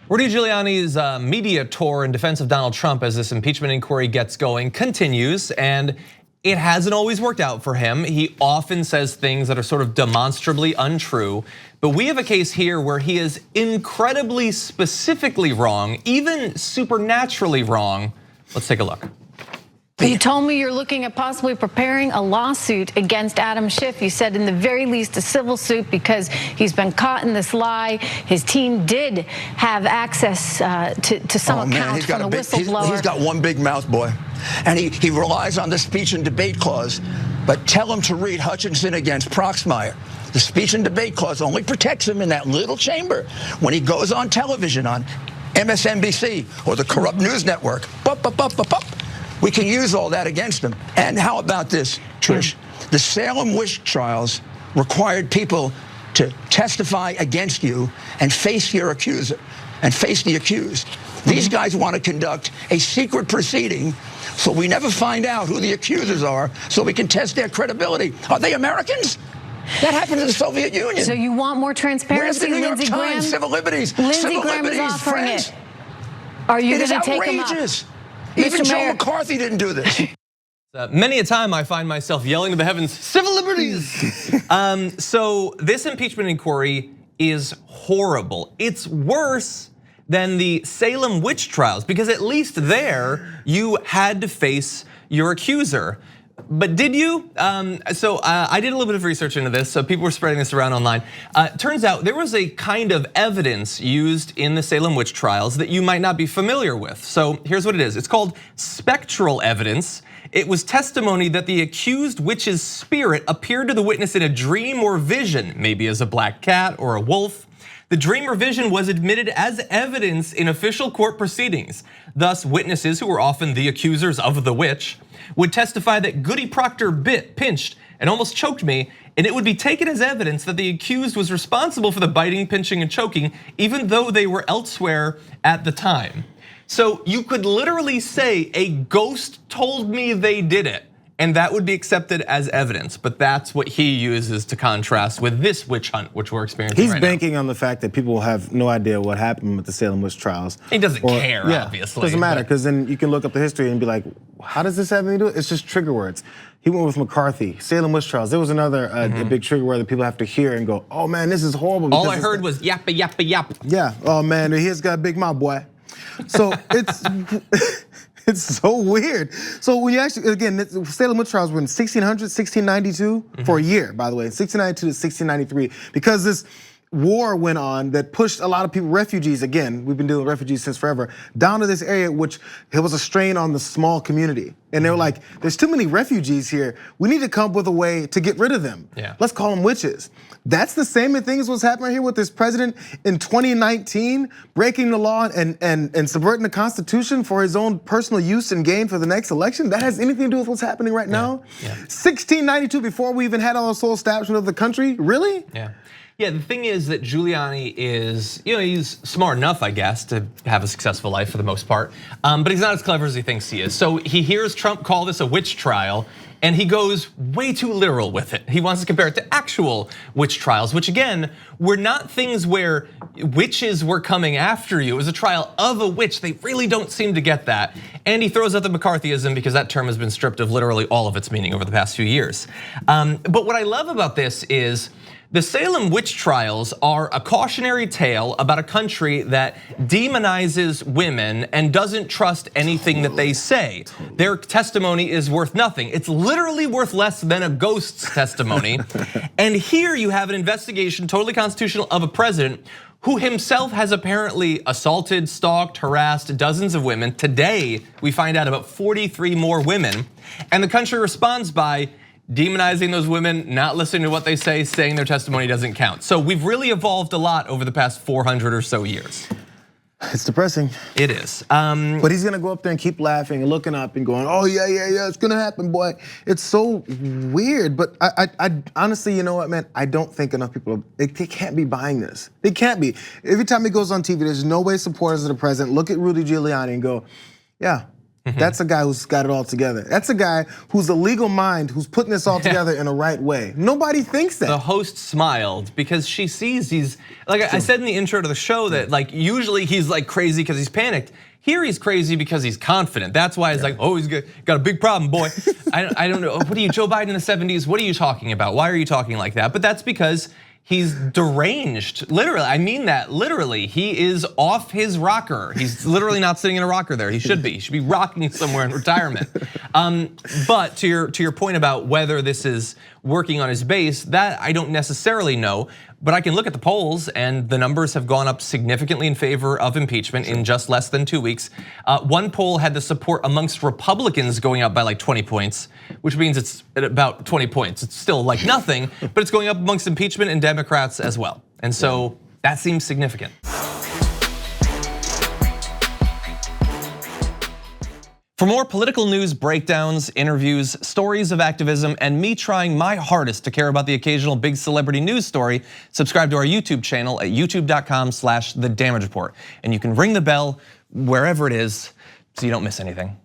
Rudy Giuliani's media tour in defense of Donald Trump as this impeachment inquiry gets going continues, and it hasn't always worked out for him. He often says things that are sort of demonstrably untrue, but we have a case here where he is incredibly specifically wrong, even supernaturally wrong. Let's take a look. You told me you're looking at possibly preparing a lawsuit against Adam Schiff. You said in the very least a civil suit because he's been caught in this lie. His team did have access to some accounts from the whistleblower. He's got one big mouth, boy. And he relies on the speech and debate clause. But tell him to read Hutchinson against Proxmire. The speech and debate clause only protects him in that little chamber. When he goes on television on MSNBC or the corrupt news network, we can use all that against them. And how about this, Trish? The Salem Witch Trials required people to testify against you and face your accuser and face the accused. These guys want to conduct a secret proceeding so we never find out who the accusers are, so we can test their credibility. Are they Americans? That happened in the Soviet Union. So you want more transparency, Where's the New York Lindsey Times? Graham? Civil liberties. Lindsey Civil Graham liberties, is offering friends. it. Are you It going is to take him up? outrageous. Even Mr. Joe Mayor. McCarthy didn't do this. Many a time I find myself yelling to the heavens, civil liberties. So this impeachment inquiry is horrible. It's worse than the Salem Witch Trials because at least there you had to face your accuser. But did you? So I did a little bit of research into this, so people were spreading this around online. Turns out there was a kind of evidence used in the Salem Witch Trials that you might not be familiar with. So here's what it is. It's called spectral evidence. It was testimony that the accused witch's spirit appeared to the witness in a dream or vision, maybe as a black cat or a wolf. The dream or vision was admitted as evidence in official court proceedings. Thus, witnesses who were often the accusers of the witch would testify that Goody Proctor pinched and almost choked me, and it would be taken as evidence that the accused was responsible for the biting, pinching, and choking, even though they were elsewhere at the time. So you could literally say a ghost told me they did it, and that would be accepted as evidence. But that's what he uses to contrast with this witch hunt, which we're experiencing right now. He's banking on the fact that people have no idea what happened with the Salem Witch Trials. He doesn't care, obviously. Doesn't matter, because then you can look up the history and be like, how does this have anything to do? It's just trigger words. He went with McCarthy, Salem Witch Trials. There was another a big trigger word that people have to hear and go, oh man, this is horrible. All I heard was yappa, yappa, yap. Yeah, oh man, he's got a big mouth, boy. So it's so weird. So when you actually, again, Salem Witch Trials were in 1600, 1692 for a year, by the way, 1692 to 1693, because this war went on that pushed a lot of people, refugees, again, we've been dealing with refugees since forever, down to this area, which it was a strain on the small community. And they were like, there's too many refugees here. We need to come up with a way to get rid of them. Yeah. Let's call them witches. That's the same thing as what's happening here with this president in 2019, breaking the law and subverting the Constitution for his own personal use and gain for the next election. That has anything to do with what's happening right now? 1692, before we even had all the sole establishment of the country? Really? Yeah, the thing is that Giuliani is, he's smart enough, I guess, to have a successful life for the most part, but he's not as clever as he thinks he is. So he hears Trump call this a witch trial, and he goes way too literal with it. He wants to compare it to actual witch trials, which again, were not things where witches were coming after you. It was a trial of a witch. They really don't seem to get that. And he throws out the McCarthyism because that term has been stripped of literally all of its meaning over the past few years. But what I love about this is, the Salem Witch Trials are a cautionary tale about a country that demonizes women and doesn't trust anything that they say. Their testimony is worth nothing. It's literally worth less than a ghost's testimony. And here you have an investigation, totally constitutional, of a president who himself has apparently assaulted, stalked, harassed dozens of women. Today, we find out about 43 more women. And the country responds by demonizing those women, not listening to what they say, saying their testimony doesn't count. So we've really evolved a lot over the past 400 or so years. It's depressing. It is. But he's gonna go up there and keep laughing and looking up and going, oh yeah, it's gonna happen, boy. It's so weird, but I honestly, you know what, man? I don't think enough people, they can't be buying this. They can't be. Every time he goes on TV, there's no way supporters of the president look at Rudy Giuliani and go, yeah, That's a guy who's got it all together. That's a guy who's a legal mind, who's putting this all together in a right way. Nobody thinks that. The host smiled because she sees he's, like I said in the intro to the show, that like usually he's like crazy because he's panicked. Here he's crazy because he's confident. That's why he's like, oh, he's got a big problem, boy. I don't know, what are you, Joe Biden in the 70s? What are you talking about? Why are you talking like that? But that's because he's deranged, literally. I mean that literally. He is off his rocker. He's literally not sitting in a rocker there. He should be. He should be rocking somewhere in retirement. But to your point about whether this is working on his base, that I don't necessarily know. But I can look at the polls, and the numbers have gone up significantly in favor of impeachment in just less than 2 weeks. One poll had the support amongst Republicans going up by like 20 points, which means it's at about 20 points. It's still like nothing, but it's going up amongst impeachment and Democrats as well. And so that seems significant. For more political news breakdowns, interviews, stories of activism, and me trying my hardest to care about the occasional big celebrity news story, subscribe to our YouTube channel at youtube.com/The Damage Report. And you can ring the bell wherever it is so you don't miss anything.